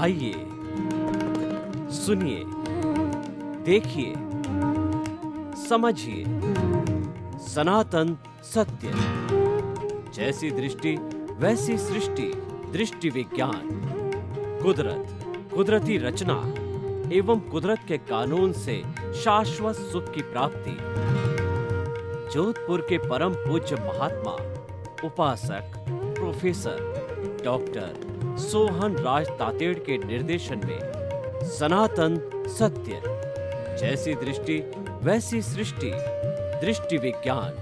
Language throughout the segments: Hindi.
आइए, सुनिए, देखिए, समझिए सनातन सत्य। जैसी दृष्टि वैसी सृष्टि, दृष्टि विज्ञान। कुदरत, कुदरती रचना एवं कुदरत के कानून से शाश्वत सुख की प्राप्ति। जोधपुर के परम पूज्य महात्मा उपासक प्रोफेसर डॉक्टर सोहन राज तातेड़ के निर्देशन में सनातन सत्य। जैसी दृष्टि वैसी सृष्टि, दृष्टि विज्ञान।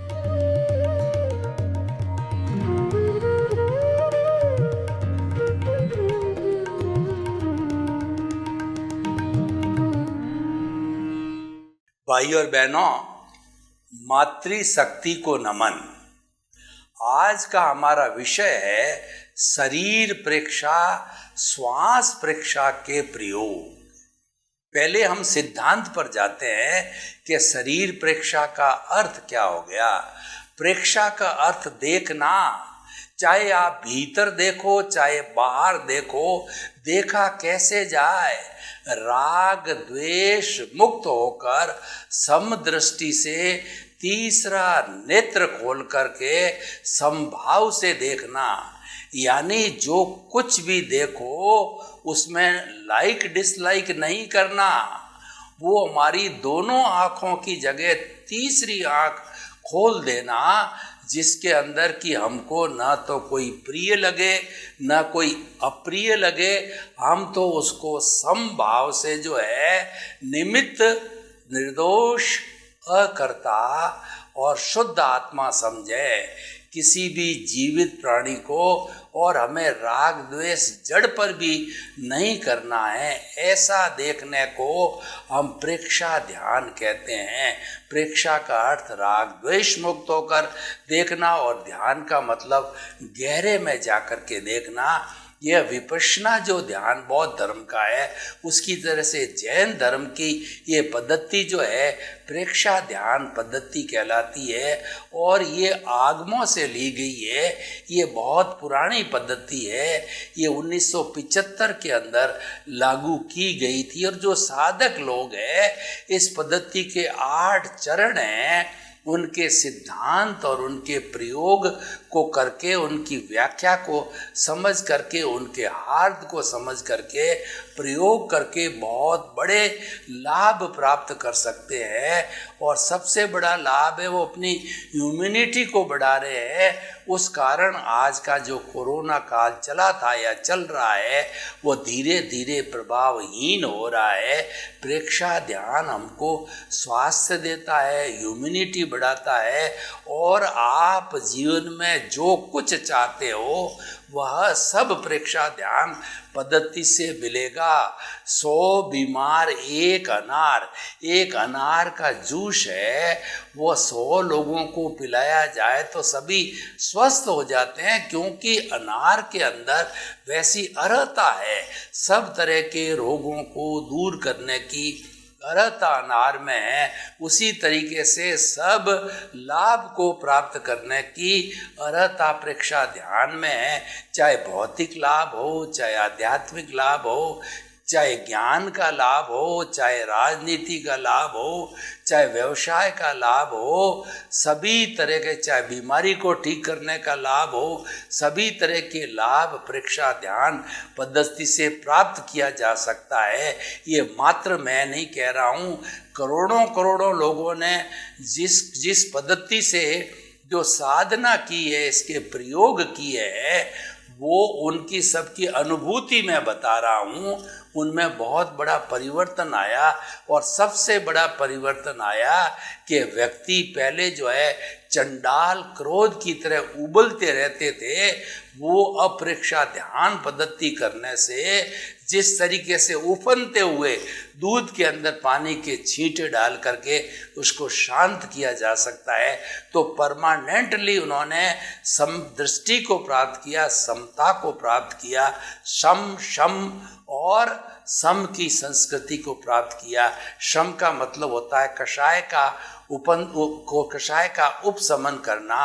भाई और बहनों, मातृशक्ति को नमन। आज का हमारा विषय है शरीर प्रेक्षा, श्वास प्रेक्षा के प्रयोग। पहले हम सिद्धांत पर जाते हैं कि शरीर प्रेक्षा का अर्थ क्या हो गया। प्रेक्षा का अर्थ देखना, चाहे आप भीतर देखो चाहे बाहर देखो, देखा कैसे जाए। राग द्वेष मुक्त होकर समदृष्टि से तीसरा नेत्र खोल करके समभाव से देखना। यानी जो कुछ भी देखो उसमें लाइक डिसलाइक नहीं करना। वो हमारी दोनों आँखों की जगह तीसरी आँख खोल देना, जिसके अंदर कि हमको ना तो कोई प्रिय लगे ना कोई अप्रिय लगे। हम तो उसको समभाव से जो है निमित्त, निर्दोष, अकर्ता और शुद्ध आत्मा समझे किसी भी जीवित प्राणी को। और हमें राग द्वेष जड़ पर भी नहीं करना है। ऐसा देखने को हम प्रेक्षा ध्यान कहते हैं। प्रेक्षा का अर्थ राग द्वेष मुक्त होकर देखना, और ध्यान का मतलब गहरे में जाकर के देखना। यह विपश्यना जो ध्यान बौद्ध धर्म का है, उसकी तरह से जैन धर्म की ये पद्धति जो है प्रेक्षा ध्यान पद्धति कहलाती है। और ये आगमों से ली गई है। ये बहुत पुरानी पद्धति है। ये 1975 के अंदर लागू की गई थी। और जो साधक लोग हैं, इस पद्धति के 8 चरण हैं, उनके सिद्धांत और उनके प्रयोग को करके, उनकी व्याख्या को समझ करके, उनके हार्द को समझ करके, प्रयोग करके बहुत बड़े लाभ प्राप्त कर सकते हैं। और सबसे बड़ा लाभ है वो अपनी इम्यूनिटी को बढ़ा रहे हैं। उस कारण आज का जो कोरोना काल चला था या चल रहा है, वो धीरे धीरे प्रभावहीन हो रहा है। प्रेक्षा ध्यान हमको स्वास्थ्य देता है, इम्यूनिटी बढ़ाता है, और आप जीवन में जो कुछ चाहते हो वह सब प्रेक्षा ध्यान पद्धति से मिलेगा। 100 बीमार एक अनार, एक अनार का जूस है, वो 100 लोगों को पिलाया जाए तो सभी स्वस्थ हो जाते हैं, क्योंकि अनार के अंदर वैसी अर्हता है सब तरह के रोगों को दूर करने की अर्हता अनार में है। उसी तरीके से सब लाभ को प्राप्त करने की अर्हता प्रेक्षा ध्यान में है। चाहे भौतिक लाभ हो, चाहे आध्यात्मिक लाभ हो, चाहे ज्ञान का लाभ हो, चाहे राजनीति का लाभ हो, चाहे व्यवसाय का लाभ हो, सभी तरह के, चाहे बीमारी को ठीक करने का लाभ हो, सभी तरह के लाभ प्रेक्षा ध्यान पद्धति से प्राप्त किया जा सकता है। ये मात्र मैं नहीं कह रहा हूँ, करोड़ों करोड़ों लोगों ने जिस पद्धति से जो साधना की है, इसके प्रयोग किए हैं, वो उनकी सबकी अनुभूति मैं बता रहा हूँ। उनमें बहुत बड़ा परिवर्तन आया। और सबसे बड़ा परिवर्तन आया कि व्यक्ति पहले जो है चंडाल क्रोध की तरह उबलते रहते थे, वो अप्रेक्षा ध्यान पद्धति करने से जिस तरीके से उफनते हुए दूध के अंदर पानी के छींटे डाल करके उसको शांत किया जा सकता है, तो परमानेंटली उन्होंने समदृष्टि को प्राप्त किया, समता को प्राप्त किया, शम और सम की संस्कृति को प्राप्त किया। शम का मतलब होता है कषाय का उपशमन करना,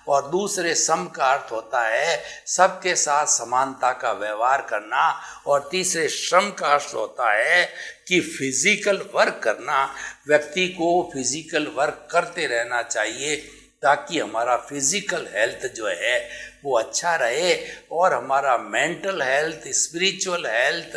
और दूसरे सम का अर्थ होता है सबके साथ समानता का व्यवहार करना, और तीसरे श्रम का अर्थ होता है कि फिजिकल वर्क करना। व्यक्ति को फिजिकल वर्क करते रहना चाहिए ताकि हमारा फिजिकल हेल्थ जो है वो अच्छा रहे, और हमारा mental health, spiritual health,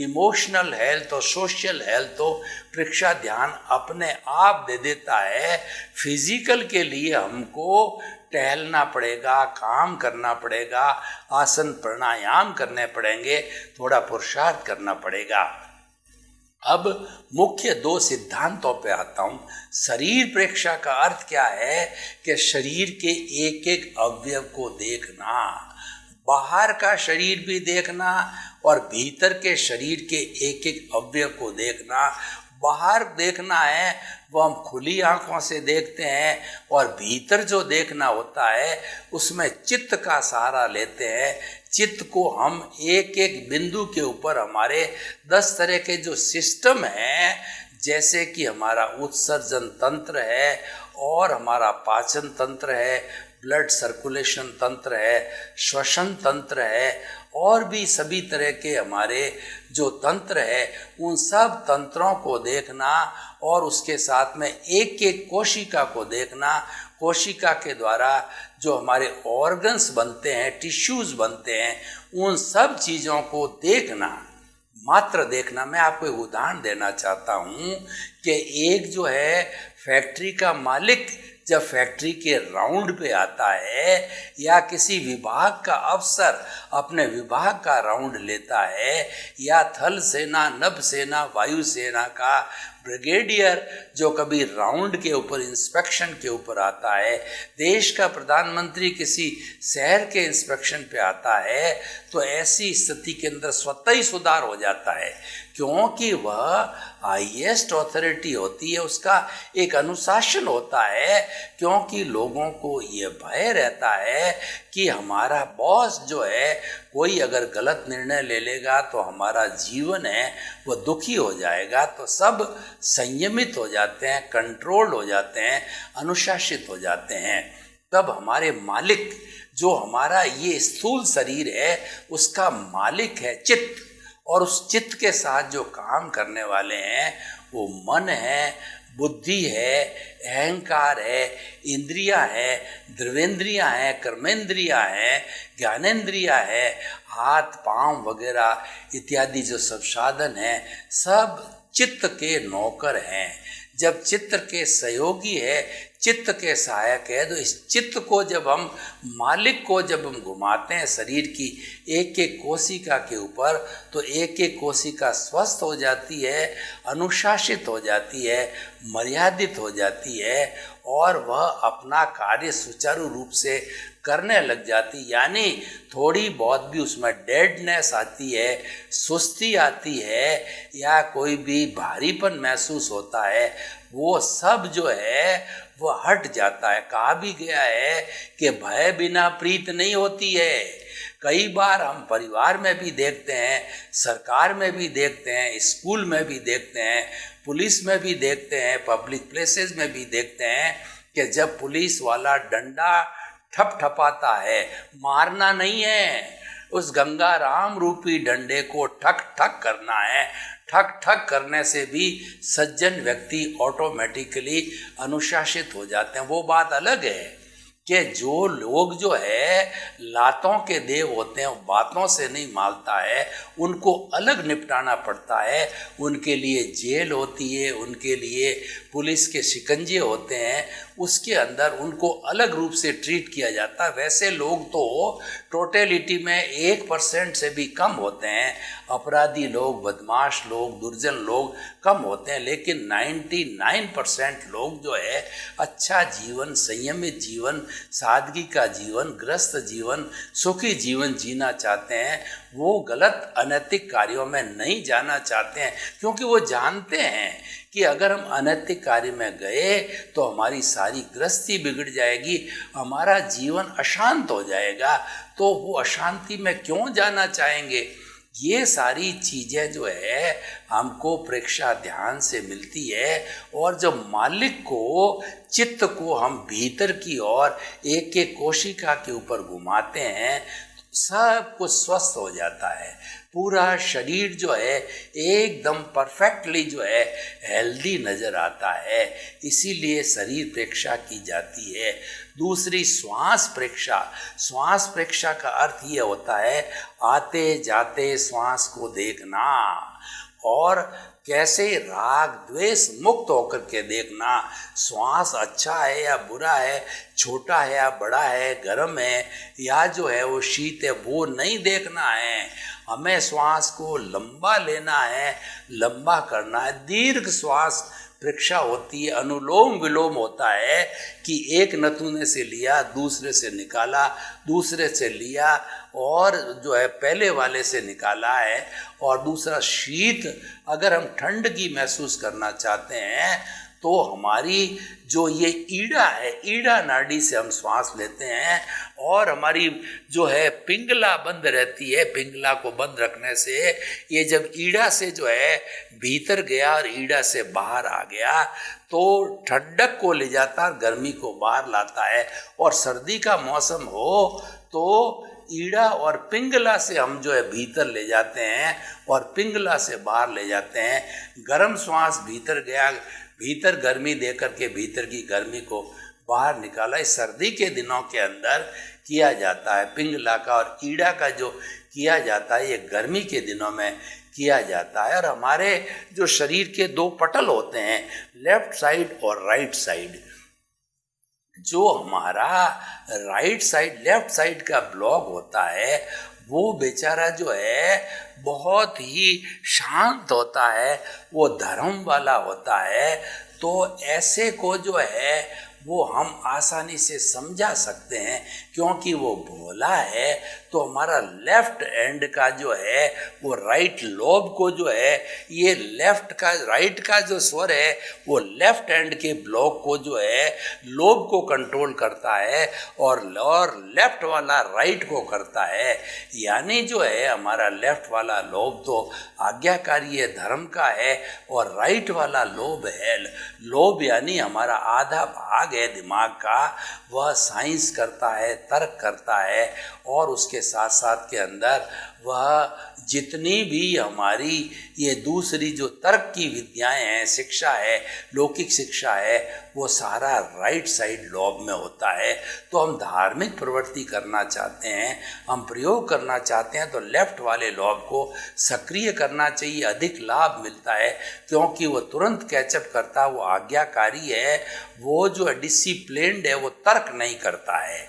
emotional health और सोशल हेल्थ तो परीक्षा ध्यान अपने आप दे देता है। फिजिकल के लिए हमको टहलना पड़ेगा, काम करना पड़ेगा, आसन प्राणायाम करने पड़ेंगे, थोड़ा पुरुषार्थ करना पड़ेगा। अब मुख्य दो सिद्धांतों पे आता हूँ। शरीर प्रेक्षा का अर्थ क्या है कि शरीर के एक एक अवयव को देखना, बाहर का शरीर भी देखना और भीतर के शरीर के एक एक अवयव को देखना। बाहर देखना है वो हम खुली आंखों से देखते हैं, और भीतर जो देखना होता है उसमें चित्त का सहारा लेते हैं। चित्त को हम एक एक बिंदु के ऊपर हमारे 10 तरह के जो सिस्टम हैं, जैसे कि हमारा उत्सर्जन तंत्र है और हमारा पाचन तंत्र है, ब्लड सर्कुलेशन तंत्र है, श्वसन तंत्र है, और भी सभी तरह के हमारे जो तंत्र है उन सब तंत्रों को देखना, और उसके साथ में एक एक कोशिका को देखना। कोशिका के द्वारा जो हमारे ऑर्गन्स बनते हैं, टिश्यूज बनते हैं, उन सब चीज़ों को देखना, मात्र देखना। मैं आपको एक उदाहरण देना चाहता हूँ कि एक जो है फैक्ट्री का मालिक जब फैक्ट्री के राउंड पे आता है, या किसी विभाग का अफसर अपने विभाग का राउंड लेता है, या थल सेना, नभ सेना, वायु सेना का ब्रिगेडियर जो कभी राउंड के ऊपर, इंस्पेक्शन के ऊपर आता है, देश का प्रधानमंत्री किसी शहर के इंस्पेक्शन पे आता है, तो ऐसी स्थिति के अंदर स्वतः ही सुधार हो जाता है, क्योंकि वह हाईएस्ट अथॉरिटी होती है, उसका एक अनुशासन होता है। क्योंकि लोगों को ये भय रहता है कि हमारा बॉस जो है कोई अगर गलत निर्णय ले लेगा तो हमारा जीवन है वो दुखी हो जाएगा। तो सब संयमित हो जाते हैं, कंट्रोल्ड हो जाते हैं, अनुशासित हो जाते हैं। तब हमारे मालिक, जो हमारा ये स्थूल शरीर है, उसका मालिक है चित्त, और उस चित्त के साथ जो काम करने वाले हैं वो मन है, बुद्धि है, अहंकार है, इंद्रियां है, द्रवेंद्रियां है, कर्मेंद्रियां है, ज्ञानेंद्रियां है, हाथ पांव वगैरह इत्यादि जो सब साधन हैं, सब चित्त के नौकर हैं। जब चित्त के सहयोगी है, चित्त के सहायक है, तो इस चित्त को जब हम, मालिक को जब हम घुमाते हैं शरीर की एक एक कोशिका के ऊपर, तो एक एक कोशिका स्वस्थ हो जाती है, अनुशासित हो जाती है, मर्यादित हो जाती है, और वह अपना कार्य सुचारू रूप से करने लग जाती। यानी थोड़ी बहुत भी उसमें डेडनेस आती है, सुस्ती आती है, या कोई भी भारीपन महसूस होता है, वो सब जो है वो हट जाता है। कहा भी गया है कि भय बिना प्रीत नहीं होती है। कई बार हम परिवार में भी देखते हैं, सरकार में भी देखते हैं, स्कूल में भी देखते हैं, पुलिस में भी देखते हैं, पब्लिक प्लेसेस में भी देखते हैं कि जब पुलिस वाला डंडा ठपठपाता है, मारना नहीं है, उस गंगा राम रूपी डंडे को ठक ठक करना है। ठक ठक करने से भी सज्जन व्यक्ति ऑटोमेटिकली अनुशासित हो जाते हैं। वो बात अलग है कि जो लोग जो है लातों के देव होते हैं, बातों से नहीं मालता है, उनको अलग निपटाना पड़ता है। उनके लिए जेल होती है, उनके लिए पुलिस के शिकंजे होते हैं, उसके अंदर उनको अलग रूप से ट्रीट किया जाता है। वैसे लोग तो टोटलिटी में 1% से भी कम होते हैं, अपराधी लोग, बदमाश लोग, दुर्जन लोग कम होते हैं, लेकिन 99% लोग जो है अच्छा जीवन, संयमित जीवन, सादगी का जीवन, ग्रस्त जीवन, सुखी जीवन जीना चाहते हैं। वो गलत अनैतिक कार्यों में नहीं जाना चाहते हैं, क्योंकि वो जानते हैं कि अगर हम अनैतिक कार्य में गए तो हमारी सारी गृहस्थी बिगड़ जाएगी, हमारा जीवन अशांत हो जाएगा। तो वो अशांति में क्यों जाना चाहेंगे? ये सारी चीजें जो है हमको प्रेक्षा ध्यान से मिलती है। और जब मालिक को, चित्त को हम भीतर की ओर एक एक कोशिका के ऊपर घुमाते हैं, सब कुछ स्वस्थ हो जाता है। पूरा शरीर जो है एकदम परफेक्टली जो है हेल्दी नजर आता है। इसीलिए शरीर प्रेक्षा की जाती है। दूसरी श्वास प्रेक्षा। श्वास प्रेक्षा का अर्थ ये होता है आते जाते श्वास को देखना और कैसे राग द्वेष मुक्त होकर के देखना। श्वास अच्छा है या बुरा है, छोटा है या बड़ा है, गर्म है या जो है वो शीत है, वो नहीं देखना है। हमें श्वास को लंबा लेना है, लंबा करना है। दीर्घ श्वास प्रेक्षा होती है। अनुलोम विलोम होता है कि एक नथुने से लिया, दूसरे से निकाला, दूसरे से लिया और जो है पहले वाले से निकाला है। और दूसरा शीत, अगर हम ठंड की महसूस करना चाहते हैं तो हमारी जो ये ईड़ा है, ईड़ा नाड़ी से हम श्वास लेते हैं और हमारी जो है पिंगला बंद रहती है। पिंगला को बंद रखने से ये जब ईड़ा से जो है भीतर गया और ईड़ा से बाहर आ गया तो ठंडक को ले जाता है, गर्मी को बाहर लाता है। और सर्दी का मौसम हो तो ईड़ा और पिंगला से हम जो है भीतर ले जाते हैं और पिंगला से बाहर ले जाते हैं। गर्म श्वास भीतर गया, भीतर गर्मी देकर के भीतर की गर्मी को बाहर निकाला। इस सर्दी के दिनों के अंदर किया जाता है पिंगला का, और ईड़ा का जो किया जाता है ये गर्मी के दिनों में किया जाता है। और हमारे जो शरीर के दो पटल होते हैं, लेफ्ट साइड और राइट साइड, जो हमारा राइट साइड, लेफ्ट साइड का ब्लॉक होता है वो बेचारा जो है बहुत ही शांत होता है, वो धर्म वाला होता है। तो ऐसे को जो है वो हम आसानी से समझा सकते हैं क्योंकि वो भोला है। तो हमारा लेफ्ट एंड का जो है वो राइट लोब को जो है, ये लेफ्ट का राइट का जो स्वर है वो लेफ्ट एंड के ब्लॉक को जो है लोब को कंट्रोल करता है और लेफ्ट वाला राइट को करता है। यानी जो है हमारा लेफ्ट वाला लोब तो आज्ञाकारी है, धर्म का है, और राइट वाला लोब है, लोब यानी हमारा आधा भाग है दिमाग का, वह साइंस करता है, तर्क करता है। और उसके साथ साथ के अंदर वह जितनी भी हमारी ये दूसरी जो तर्क की विद्याएं हैं, शिक्षा है, लौकिक शिक्षा है, वो सारा राइट साइड लोब में होता है। तो हम धार्मिक प्रवृत्ति करना चाहते हैं, हम प्रयोग करना चाहते हैं तो लेफ्ट वाले लोब को सक्रिय करना चाहिए, अधिक लाभ मिलता है क्योंकि वो तुरंत कैचअप करता है, वो आज्ञाकारी है, वो जो डिसिप्लिन्ड है, वो तर्क नहीं करता है।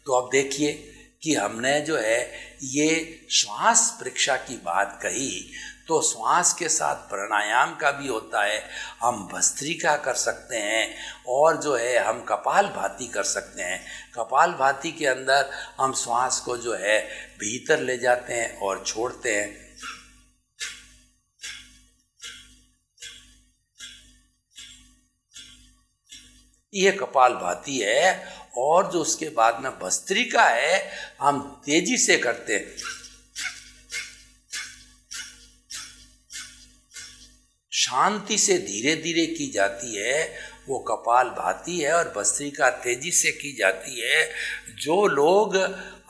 तो अब देखिए कि हमने जो है ये श्वास परीक्षा की बात कही, तो श्वास के साथ प्राणायाम का भी होता है। हम भस्त्रिका कर सकते हैं और जो है हम कपालभाति कर सकते हैं। कपालभाति के अंदर हम श्वास को जो है भीतर ले जाते हैं और छोड़ते हैं। ये कपालभाति है। और जो उसके बाद में भस्त्रिका है, हम तेजी से करते हैं। शांति से धीरे धीरे की जाती है, वो कपालभाति है। और भस्त्रिका तेजी से की जाती है। जो लोग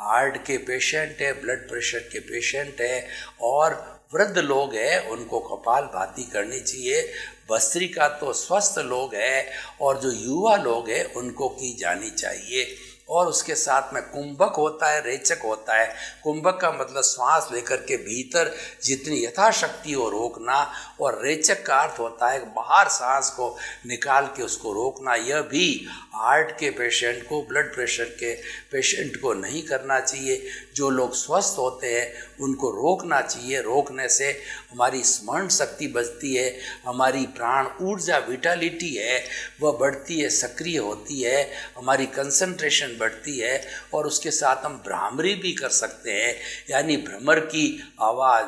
हार्ट के पेशेंट है, ब्लड प्रेशर के पेशेंट है और वृद्ध लोग हैं, उनको कपालभाति करनी चाहिए। भस्त्रिका तो स्वस्थ लोग हैं और जो युवा लोग हैं उनको की जानी चाहिए। और उसके साथ में कुंभक होता है, रेचक होता है। कुंभक का मतलब श्वास लेकर के भीतर जितनी यथाशक्ति हो रोकना, और रेचक का अर्थ होता है बाहर सांस को निकाल के उसको रोकना। यह भी हार्ट के पेशेंट को, ब्लड प्रेशर के पेशेंट को नहीं करना चाहिए। जो लोग स्वस्थ होते हैं उनको रोकना चाहिए। रोकने से हमारी स्मरण शक्ति बचती है, हमारी प्राण ऊर्जा, विटालिटी है वह बढ़ती है, सक्रिय होती है, हमारी कंसंट्रेशन बढ़ती है। और उसके साथ हम भ्रामरी भी कर सकते हैं, यानी भ्रमर की आवाज़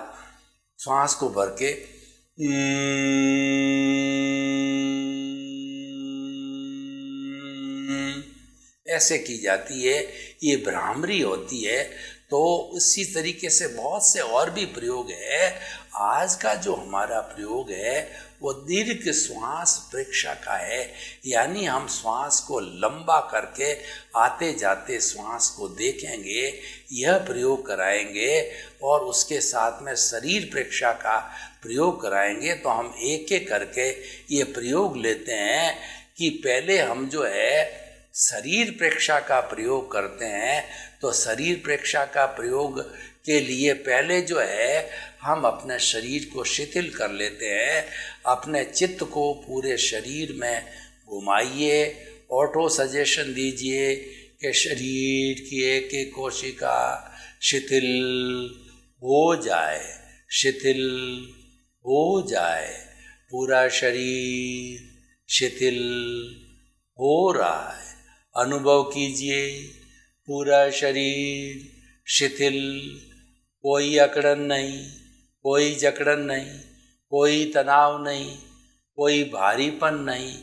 श्वास को भर के ऐसे की जाती है, ये भ्रामरी होती है। तो इसी तरीके से बहुत से और भी प्रयोग है। आज का जो हमारा प्रयोग है वो दीर्घ श्वास प्रेक्षा का है, यानी हम श्वास को लंबा करके आते जाते श्वास को देखेंगे, यह प्रयोग कराएंगे और उसके साथ में शरीर प्रेक्षा का प्रयोग कराएंगे। तो हम एक एक करके ये प्रयोग लेते हैं कि पहले हम जो है शरीर प्रेक्षा का प्रयोग करते हैं। तो शरीर प्रेक्षा का प्रयोग के लिए पहले जो है हम अपने शरीर को शिथिल कर लेते हैं। अपने चित्त को पूरे शरीर में घुमाइए, ऑटो सजेशन दीजिए कि शरीर की एक एक कोशिका शिथिल हो जाए, शिथिल हो जाए, पूरा शरीर शिथिल हो रहा है। अनुभव कीजिए पूरा शरीर शिथिल, कोई अकड़न नहीं, कोई जकड़न नहीं, कोई तनाव नहीं, कोई भारीपन नहीं,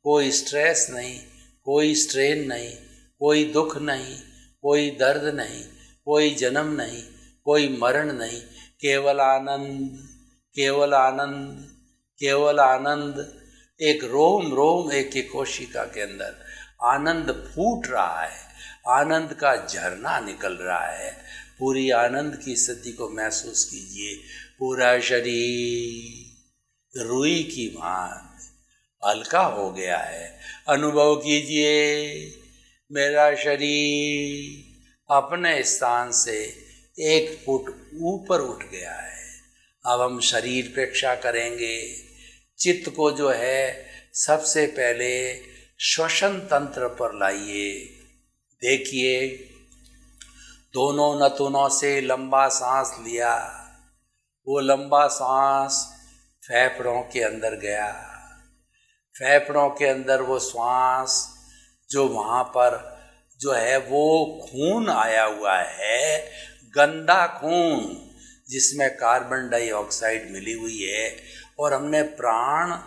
कोई स्ट्रेस नहीं, कोई स्ट्रेन नहीं, कोई दुख नहीं, कोई दर्द नहीं, कोई जन्म नहीं, कोई मरण नहीं, केवल आनंद, केवल आनंद, केवल आनंद। एक रोम रोम एक एक कोशिका के अंदर आनंद फूट रहा है, आनंद का झरना निकल रहा है। पूरी आनंद की स्थिति को महसूस कीजिए। पूरा शरीर रुई की भांति हल्का हो गया है। अनुभव कीजिए मेरा शरीर अपने स्थान से 1 फुट ऊपर उठ गया है। अब हम शरीर प्रेक्षा करेंगे। चित्त को जो है सबसे पहले श्वसन तंत्र पर लाइए। देखिए दोनों नथुनों से लंबा सांस लिया, वो लंबा सांस फेफड़ों के अंदर गया। फेफड़ों के अंदर वो श्वास जो वहाँ पर जो है वो खून आया हुआ है, गंदा खून जिसमें कार्बन डाइऑक्साइड मिली हुई है, और हमने प्राण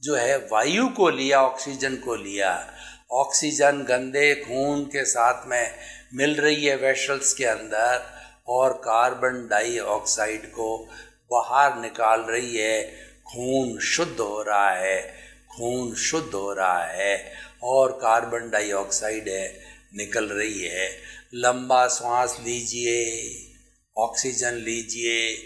जो है वायु को लिया, ऑक्सीजन को लिया। ऑक्सीजन गंदे खून के साथ में मिल रही है वेसल्स के अंदर और कार्बन डाइऑक्साइड को बाहर निकाल रही है। खून शुद्ध हो रहा है, खून शुद्ध हो रहा है और कार्बन डाइऑक्साइड है निकल रही है। लंबा सांस लीजिए, ऑक्सीजन लीजिए,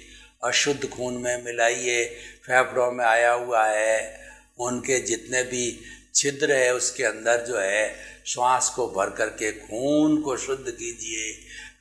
अशुद्ध खून में मिलाइए। फेफड़ों में आया हुआ है, उनके जितने भी छिद्र है उसके अंदर जो है श्वास को भर करके खून को शुद्ध कीजिए।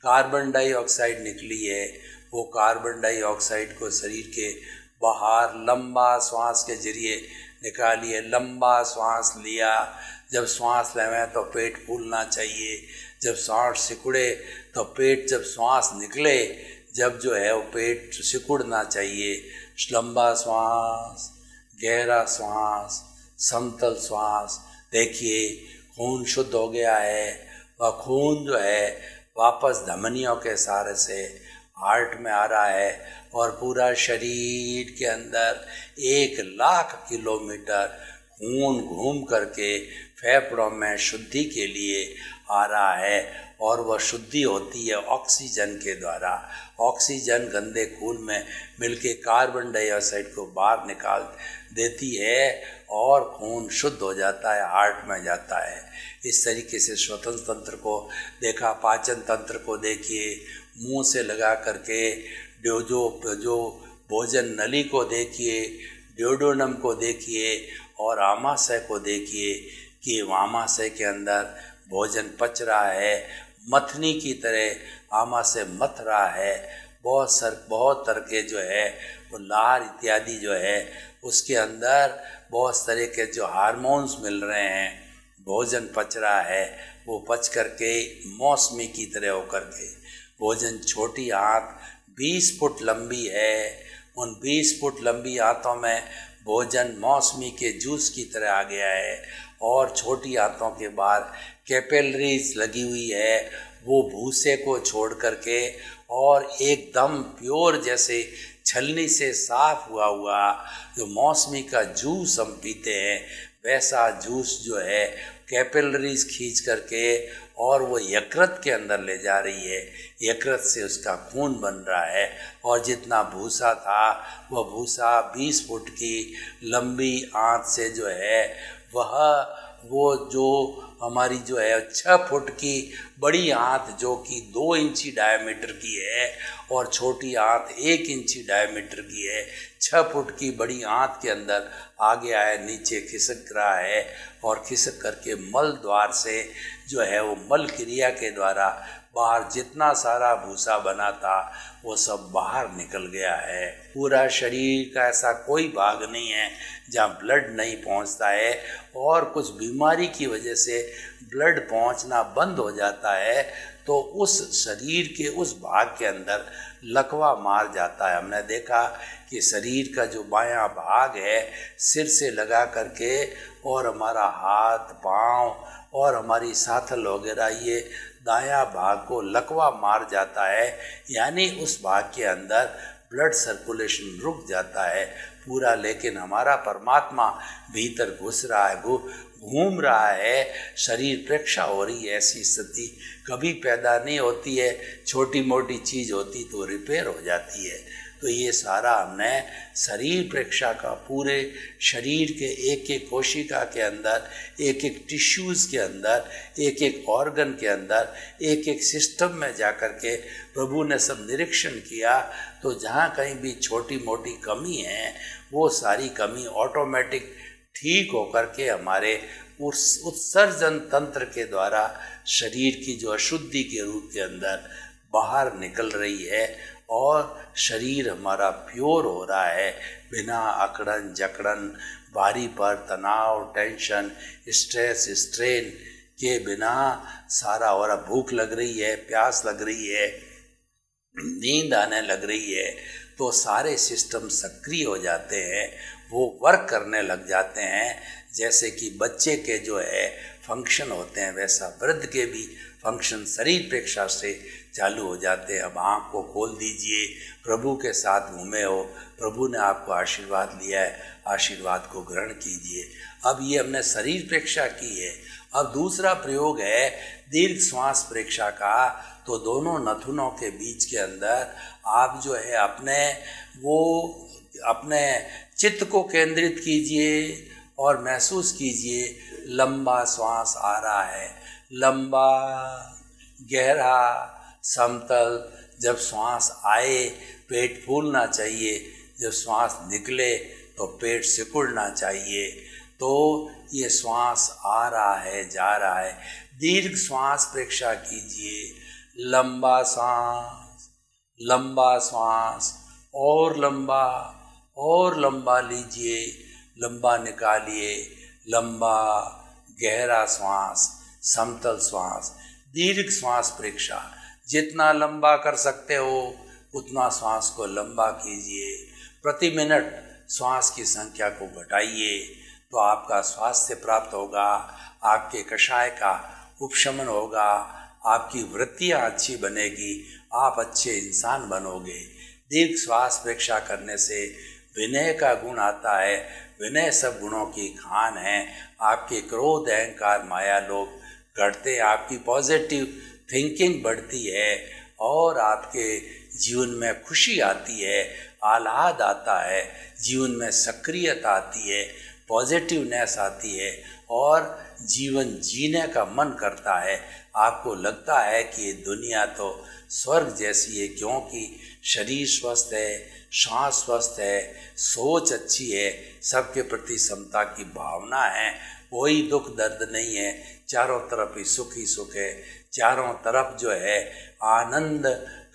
कार्बन डाइऑक्साइड निकली है, वो कार्बन डाइऑक्साइड को शरीर के बाहर लंबा श्वास के जरिए निकालिए। लंबा श्वास लिया, जब श्वास लेवें तो पेट फूलना चाहिए, जब सांस सिकुड़े तो पेट, जब श्वास निकले जब जो है वो पेट सिकुड़ना चाहिए। लंबा श्वास, गहरा श्वास, समतल श्वास। देखिए खून शुद्ध हो गया है, वह खून जो है वापस धमनियों के सहारे से हार्ट में आ रहा है और पूरा शरीर के अंदर 1,00,000 किलोमीटर खून घूम करके फेफड़ों में शुद्धि के लिए आ रहा है और वह शुद्धि होती है ऑक्सीजन के द्वारा। ऑक्सीजन गंदे खून में मिलके कार्बन डाइऑक्साइड को बाहर निकाल देती है और खून शुद्ध हो जाता है, हार्ट में जाता है। इस तरीके से श्वसन तंत्र को देखा। पाचन तंत्र को देखिए, मुंह से लगा करके जो भोजन नली को देखिए, ड्यूोडेनम को देखिए और आमाशय को देखिए कि आमाशय के अंदर भोजन पच रहा है, मथनी की तरह आमाशय मथ रहा है। बहुत तरह के जो है वो लार इत्यादि जो है उसके अंदर बहुत तरह के जो हार्मोन्स मिल रहे हैं। भोजन पच रहा है, वो पच करके मौसमी की तरह होकर के भोजन, छोटी आंत 20 फुट लंबी है, उन 20 फुट लंबी आंतों में भोजन मौसमी के जूस की तरह आ गया है और छोटी आंतों के बाहर कैपिलरीज लगी हुई है, वो भूसे को छोड़ करके और एकदम प्योर जैसे छलनी से साफ हुआ जो मौसमी का जूस हम पीते हैं वैसा जूस जो है कैपिलरीज खींच करके और वो यकृत के अंदर ले जा रही है। यकृत से उसका खून बन रहा है और जितना भूसा था वह भूसा 20 फुट की लंबी आंत से जो है वो जो हमारी जो है 6 फुट की बड़ी आंत जो कि 2 इंची डायमीटर की है और छोटी आंत 1 इंची डायमीटर की है, 6 फुट की बड़ी आंत के अंदर आगे आए नीचे खिसक रहा है और खिसक करके मल द्वार से जो है वो मल क्रिया के द्वारा बाहर जितना सारा भूसा बना था वो सब बाहर निकल गया है। पूरा शरीर का ऐसा कोई भाग नहीं है जहाँ ब्लड नहीं पहुँचता है और कुछ बीमारी की वजह से ब्लड पहुँचना बंद हो जाता है तो उस शरीर के उस भाग के अंदर लकवा मार जाता है। हमने देखा कि शरीर का जो बायां भाग है सिर से लगा करके और हमारा हाथ पाँव और हमारी साथल वगैरह ये दायां भाग को लकवा मार जाता है, यानी उस भाग के अंदर ब्लड सर्कुलेशन रुक जाता है पूरा। लेकिन हमारा परमात्मा भीतर घुस रहा है, घूम रहा है, शरीर प्रेक्षा हो रही है। ऐसी स्थिति कभी पैदा नहीं होती है, छोटी मोटी चीज़ होती तो रिपेयर हो जाती है। तो ये सारा हमने शरीर प्रेक्षा का पूरे शरीर के एक एक कोशिका के अंदर, एक एक टिश्यूज़ के अंदर, एक एक ऑर्गन के अंदर, एक एक सिस्टम में जा कर के प्रभु ने सब निरीक्षण किया। तो जहाँ कहीं भी छोटी मोटी कमी है वो सारी कमी ऑटोमेटिक ठीक होकर के हमारे उस उत्सर्जन तंत्र के द्वारा शरीर की जो अशुद्धि के रूप के अंदर बाहर निकल रही है और शरीर हमारा प्योर हो रहा है बिना अकड़न जकड़न, भारी पर तनाव, टेंशन, स्ट्रेस, स्ट्रेन के बिना सारा हो रहा। भूख लग रही है, प्यास लग रही है, नींद आने लग रही है तो सारे सिस्टम सक्रिय हो जाते हैं, वो वर्क करने लग जाते हैं। जैसे कि बच्चे के जो है फंक्शन होते हैं वैसा वृद्ध के भी फंक्शन शरीर प्रेक्षा से चालू हो जाते हैं। अब आँख को खोल दीजिए, प्रभु के साथ घूमे हो, प्रभु ने आपको आशीर्वाद दिया है, आशीर्वाद को ग्रहण कीजिए। अब ये हमने शरीर प्रेक्षा की है। अब दूसरा प्रयोग है दीर्घ श्वास प्रेक्षा का। तो दोनों नथुनों के बीच के अंदर आप जो है अपने चित्त को केंद्रित कीजिए और महसूस कीजिए लंबा श्वास आ रहा है, लंबा गहरा समतल। जब श्वास आए पेट फूलना चाहिए, जब श्वास निकले तो पेट सिकुड़ना चाहिए। तो ये श्वास आ रहा है, जा रहा है, दीर्घ श्वास प्रेक्षा कीजिए। लंबा सांस, लंबा श्वास और लंबा लीजिए, लंबा निकालिए, लंबा गहरा श्वास, समतल श्वास, दीर्घ श्वास प्रेक्षा। जितना लंबा कर सकते हो उतना श्वास को लंबा कीजिए। प्रति मिनट श्वास की संख्या को घटाइए तो आपका स्वास्थ्य प्राप्त होगा, आपके कषाय का उपशमन होगा, आपकी वृत्तियाँ अच्छी बनेगी, आप अच्छे इंसान बनोगे। दीर्घ श्वास प्रेक्षा करने से विनय का गुण आता है। विनय सब गुणों की खान है। आपके क्रोध, अहंकार, माया, लोभ घटते हैं, आपकी पॉजिटिव थिंकिंग बढ़ती है और आपके जीवन में खुशी आती है, आह्लाद आता है, जीवन में सक्रियता आती है, पॉजिटिवनेस आती है और जीवन जीने का मन करता है। आपको लगता है कि ये दुनिया तो स्वर्ग जैसी है, क्योंकि शरीर स्वस्थ है, सांस स्वस्थ है, सोच अच्छी है, सबके प्रति समता की भावना है, कोई दुख दर्द नहीं है, चारों तरफ ही सुख है, चारों तरफ जो है आनंद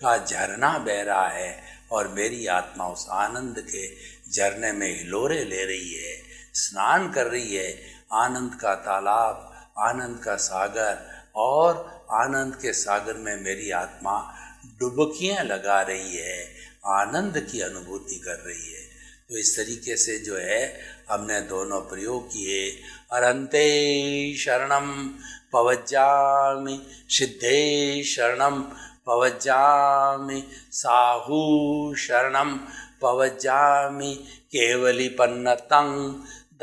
का झरना बह रहा है और मेरी आत्मा उस आनंद के झरने में हिलोरे ले रही है, स्नान कर रही है। आनंद का तालाब, आनंद का सागर, और आनंद के सागर में मेरी आत्मा डुबकियां लगा रही है, आनंद की अनुभूति कर रही है। तो इस तरीके से जो है हमने दोनों प्रयोग किए। अरहन्ते शरणम पवज्जामि, सिद्धे शरणम पवज्जामि, साहू शरणम पवज्जामि, केवलीपन्नतं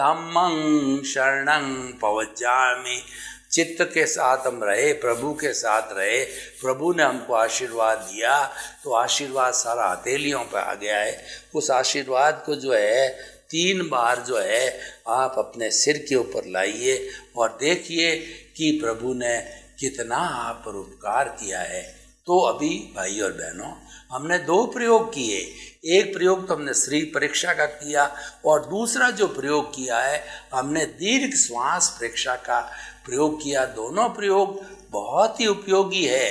धम्मं शरणं पवज्जामि। चित्त के साथ हम रहे, प्रभु के साथ रहे, प्रभु ने हमको आशीर्वाद दिया तो आशीर्वाद सारा हथेलियों पे आ गया है। उस आशीर्वाद को जो है 3 बार जो है आप अपने सिर के ऊपर लाइए और देखिए कि प्रभु ने कितना आप पर उपकार किया है। तो अभी भाई और बहनों, हमने 2 प्रयोग किए। एक प्रयोग तो हमने शरीर परीक्षा का किया और दूसरा जो प्रयोग किया है हमने दीर्घ श्वास परीक्षा का प्रयोग किया। दोनों प्रयोग बहुत ही उपयोगी है।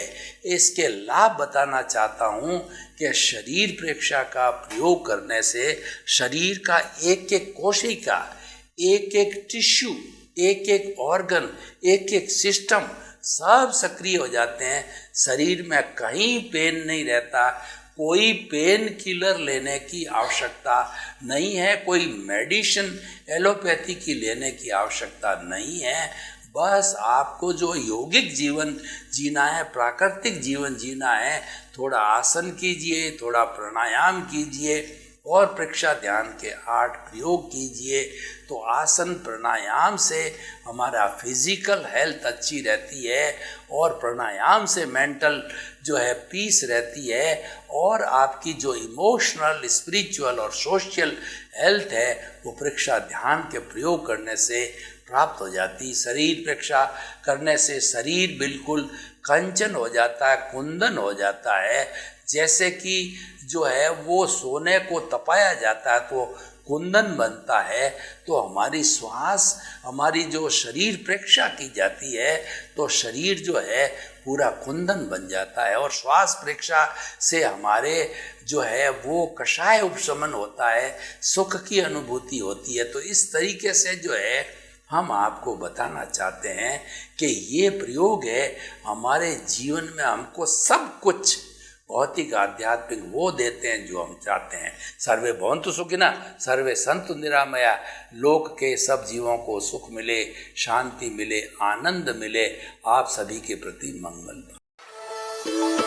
इसके लाभ बताना चाहता हूँ कि शरीर परीक्षा का प्रयोग करने से शरीर का एक एक कोशिका, एक एक टिश्यू, एक एक ऑर्गन, एक एक सिस्टम सब सक्रिय हो जाते हैं। शरीर में कहीं पेन नहीं रहता, कोई पेन किलर लेने की आवश्यकता नहीं है, कोई मेडिसिन एलोपैथी की लेने की आवश्यकता नहीं है। बस आपको जो यौगिक जीवन जीना है, प्राकृतिक जीवन जीना है, थोड़ा आसन कीजिए, थोड़ा प्राणायाम कीजिए और परीक्षा ध्यान के 8 प्रयोग कीजिए। तो आसन प्राणायाम से हमारा फिजिकल हेल्थ अच्छी रहती है और प्राणायाम से मेंटल जो है पीस रहती है और आपकी जो इमोशनल, स्पिरिचुअल और सोशल हेल्थ है वो परीक्षा ध्यान के प्रयोग करने से प्राप्त हो जाती। शरीर परीक्षा करने से शरीर बिल्कुल कंचन हो जाता है, कुंदन हो जाता है। जैसे कि जो है वो सोने को तपाया जाता है तो कुंदन बनता है, तो हमारी श्वास, हमारी जो शरीर परीक्षा की जाती है तो शरीर जो है पूरा कुंदन बन जाता है और श्वास परीक्षा से हमारे जो है वो कषाय उपशमन होता है, सुख की अनुभूति होती है। तो इस तरीके से जो है हम आपको बताना चाहते हैं कि ये प्रयोग है हमारे जीवन में हमको सब कुछ भौतिक आध्यात्मिक वो देते हैं जो हम चाहते हैं। सर्वे भवन्तु सुखिनः, सर्वे सन्तु निरामया। लोक के सब जीवों को सुख मिले, शांति मिले, आनंद मिले। आप सभी के प्रति मंगल।